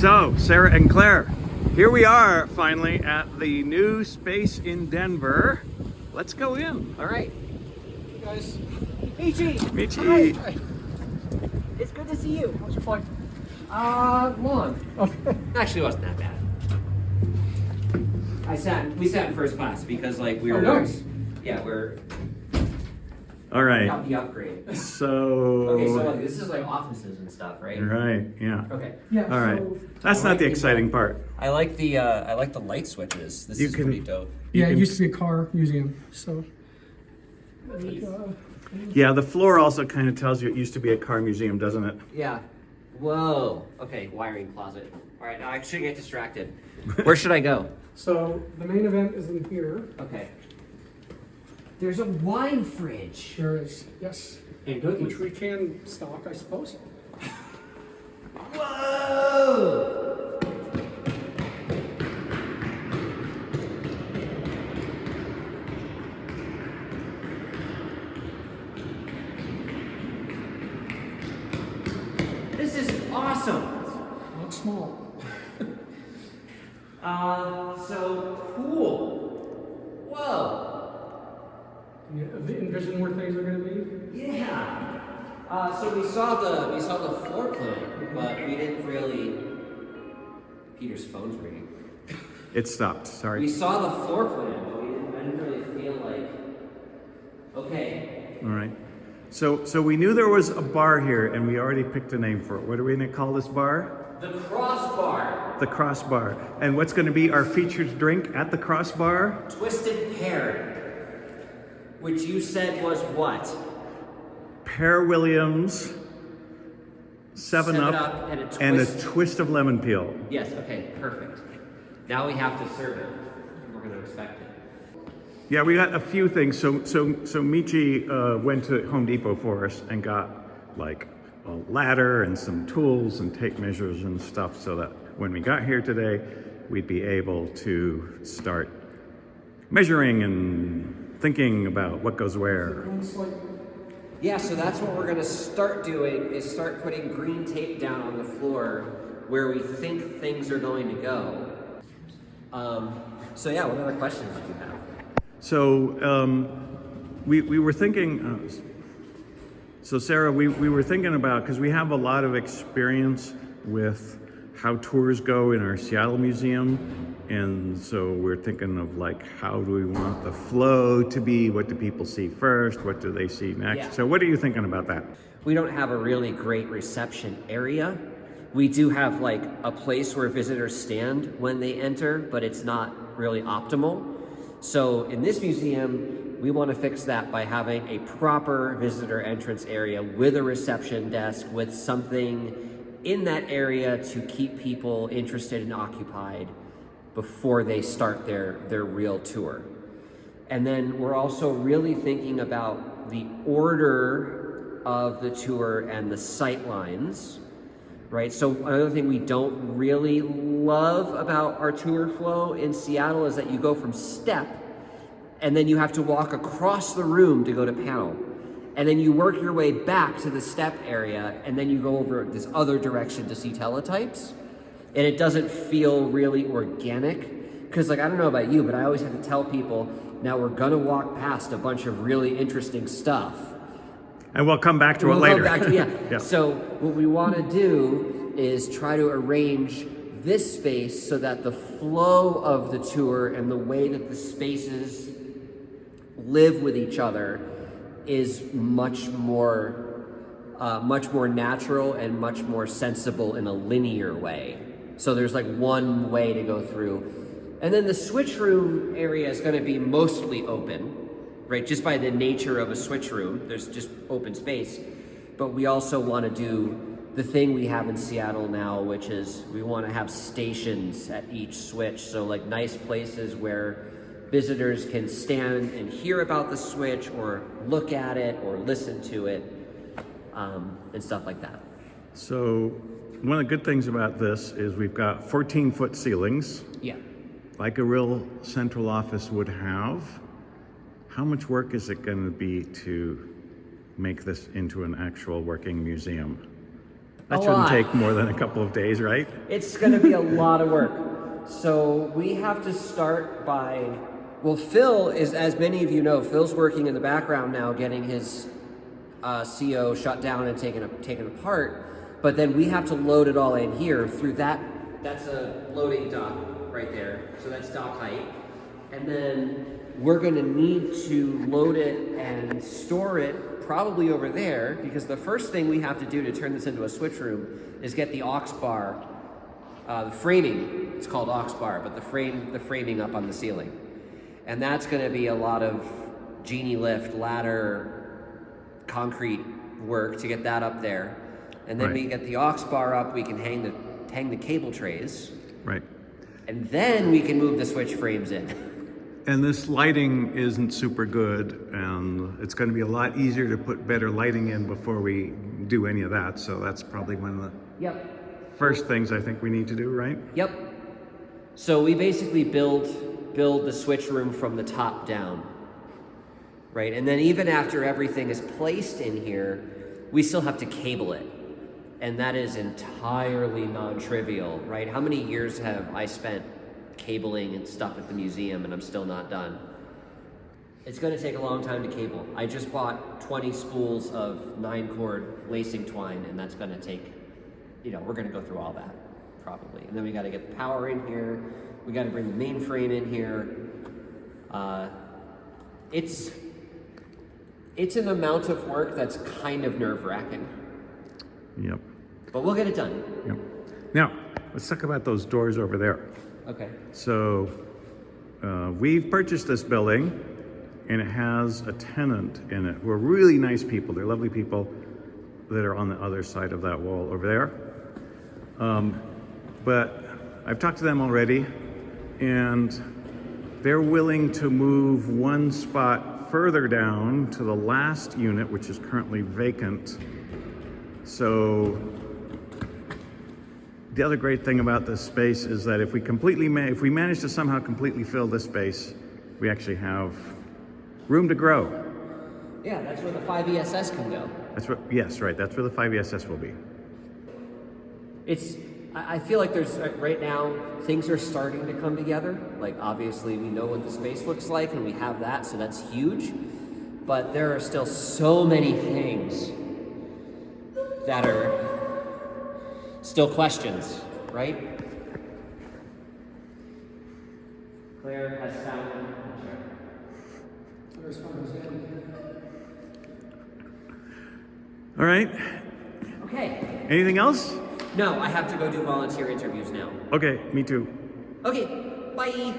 So, Sarah and Claire, here we are finally at the new space in Denver. Let's go in. All right. Hey guys. Michi. Michi. Hi. It's good to see you. How's your flight? Long. Okay. Actually, it wasn't that bad. We sat in first class because like we were. Nice. Yeah, we're. All right. Got the upgrade. So. Okay, so like, this is like offices and stuff, right? Right. Yeah. Okay. Yeah. All right. So, That's not the exciting part. I like the light switches. This is pretty dope. yeah, it used to be a car museum. So. Yeah, the floor also kind of tells you it used to be a car museum, doesn't it? Yeah. Whoa. Okay, wiring closet. All right, now I shouldn't get distracted. Where should I go? So the main event is in here. Okay. There's a wine fridge. There is, yes, And cookies. which we can stock, I suppose. Whoa! This is awesome. Not small. So cool. Whoa. You envision where things are going to be? Yeah. So we saw the floor plan, but we didn't really. Peter's phone's ringing. It stopped. We Sorry. saw the floor plan, but I didn't really feel like. Okay. All right. So we knew there was a bar here, and we already picked a name for it. What are we going to call this bar? The crossbar. The Crossbar. And what's going to be our featured drink at the Crossbar? Twisted pear. Which you said was what? Pear Williams, 7 Up, and a a twist of lemon peel. Yes, okay, perfect. Now we have to serve it. We're going to expect it. Yeah, we got a few things. So Michi went to Home Depot for us and got like a ladder and some tools and tape measures and stuff so that when we got here today, we'd be able to start measuring and thinking about what goes where. Yeah, so that's what we're going to start doing, is start putting green tape down on the floor where we think things are going to go. So yeah, what other questions did you have? So we were thinking, so Sarah, we were thinking about, because we have a lot of experience with how tours go in our Seattle museum, and so we're thinking of like, how do we want the flow to be? What do people see first? What do they see next? Yeah. So what are you thinking about that? We don't have a really great reception area. We do have like a place where visitors stand when they enter, but it's not really optimal. So in this museum, we want to fix that by having a proper visitor entrance area with a reception desk, with something in that area to keep people interested and occupied before they start their real tour. And then we're also really thinking about the order of the tour and the sight lines, right? So another thing we don't really love about our tour flow in Seattle is that you go from step and then you have to walk across the room to go to panel. And then you work your way back to the step area, and then you go over this other direction to see teletypes. And it doesn't feel really organic. Because like, I don't know about you, but I always have to tell people, now we're gonna walk past a bunch of really interesting stuff. And we'll come back to it later. Yeah. So what we wanna do is try to arrange this space so that the flow of the tour and the way that the spaces live with each other is much more natural and much more sensible in a linear way. So there's like one way to go through. And then the switch room area is going to be mostly open, right? Just by the nature of a switch room, there's just open space. But we also want to do the thing we have in Seattle now, which is we want to have stations at each switch. So like nice places where visitors can stand and hear about the switch or look at it or listen to it, and stuff like that. So one of the good things about this is we've got 14-foot ceilings, Yeah. like a real central office would have. How much work is it going to be to make this into an actual working museum? That A shouldn't lot. take more than a couple of days, right? It's going to be a lot of work. So we have to start by, well, Phil is, as many of you know, Phil's working in the background now, getting his CO shut down and taken apart. But then we have to load it all in here through that. That's a loading dock right there. So that's dock height. And then we're going to need to load it and store it probably over there, because the first thing we have to do to turn this into a switch room is get the aux bar, the framing, it's called aux bar, but the framing up on the ceiling. And that's going to be a lot of genie lift, ladder, concrete work to get that up there. And then we get the aux bar up, we can hang the cable trays. Right. And then we can move the switch frames in. And this lighting isn't super good, and it's going to be a lot easier to put better lighting in before we do any of that. So that's probably one of the first things I think we need to do, right? Yep. So we basically build the switch room from the top down, right? And then even after everything is placed in here, we still have to cable it. And that is entirely non-trivial, right? How many years have I spent cabling and stuff at the museum and I'm still not done? It's going to take a long time to cable. I just bought 20 spools of 9-cord lacing twine, and that's going to take, we're going to go through all that probably. And then we got to get the power in here. We got to bring the mainframe in here. It's an amount of work that's kind of nerve-wracking. Yep. But we'll get it done. Yep. Now, let's talk about those doors over there. Okay. So we've purchased this building, and it has a tenant in it who are really nice people. They're lovely people that are on the other side of that wall over there. But I've talked to them already, and they're willing to move one spot further down to the last unit, which is currently vacant. So the other great thing about this space is that if we manage to somehow completely fill this space, we actually have room to grow. Yeah, that's where the 5ESS can go. That's where the 5ESS will be. I feel like there's, right now, things are starting to come together. Like, obviously, we know what the space looks like, and we have that, so that's huge. But there are still so many things that are still questions, right? Claire has sound. All right. Okay. Anything else? No, I have to go do volunteer interviews now. Okay, me too. Okay, bye.